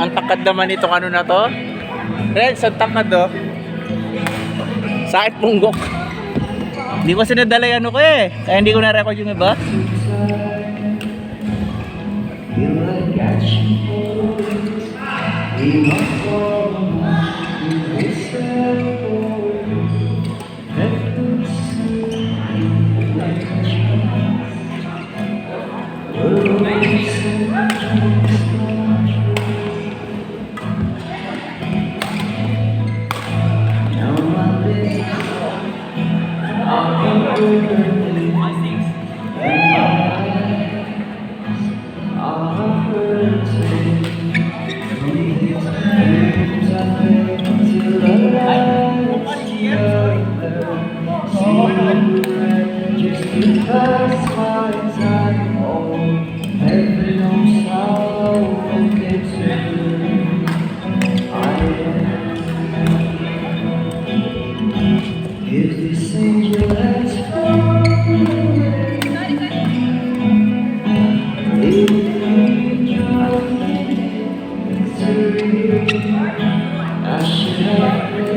Ang takad naman itong ano na to. Reds, ang takad oh. Sakit punggok. Hindi ko sinadala yung ano ko eh. Kaya hindi ko na-record yung iba.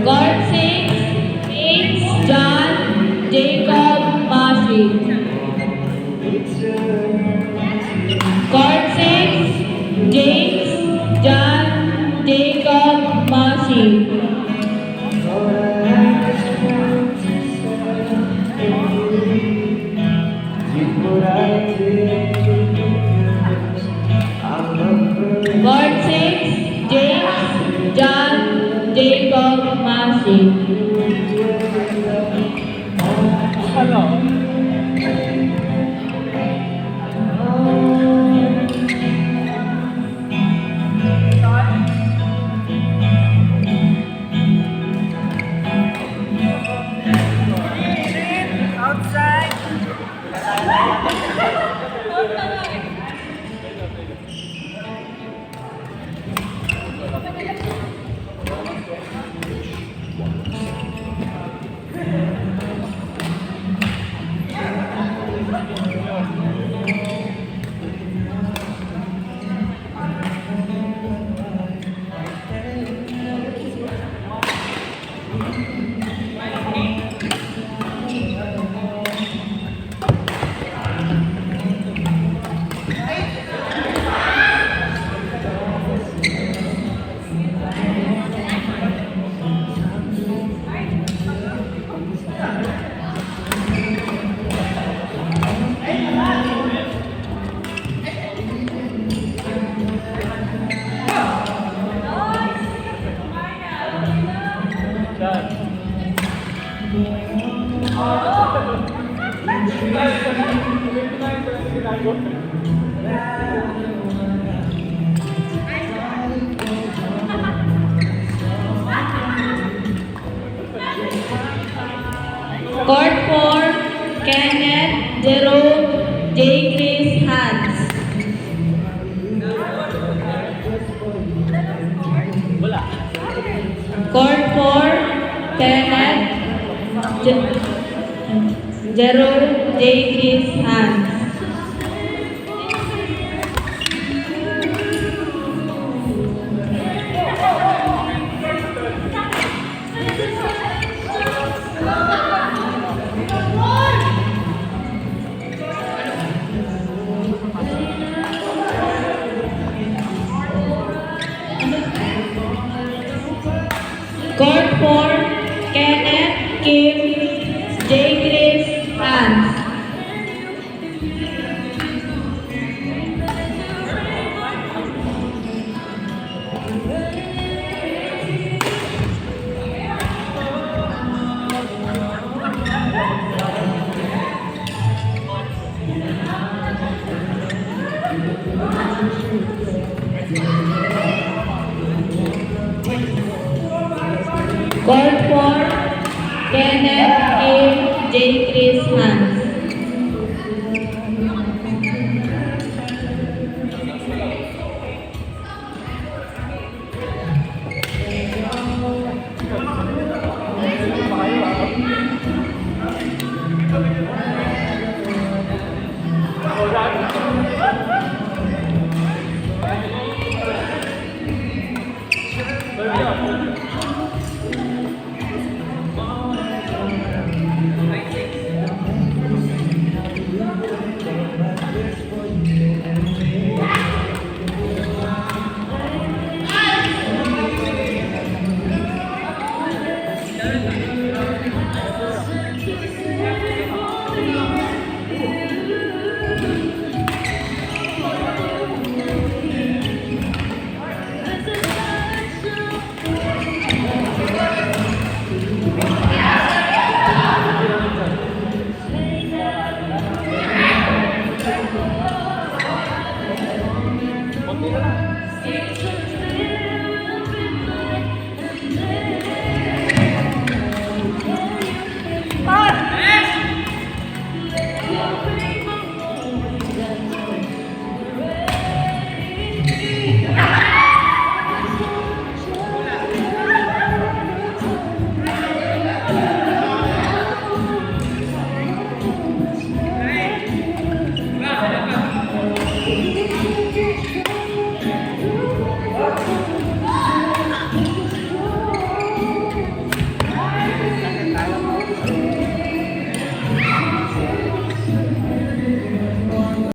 God sings, James, John, Jacob, Mashi. God sings, James, John, Jacob, Mashi. God sings, James, John, Jacob, Mashi. Hello. Outside. Court 4, Kenneth, Jerome, J. Chris, Hans. Court 4, Kenneth, Jerome, J. Chris, Hans. Court 4, Kenneth, Kim, J. Chris, Hans. Court 4, Kenneth, Kim, J. Chris, Hans.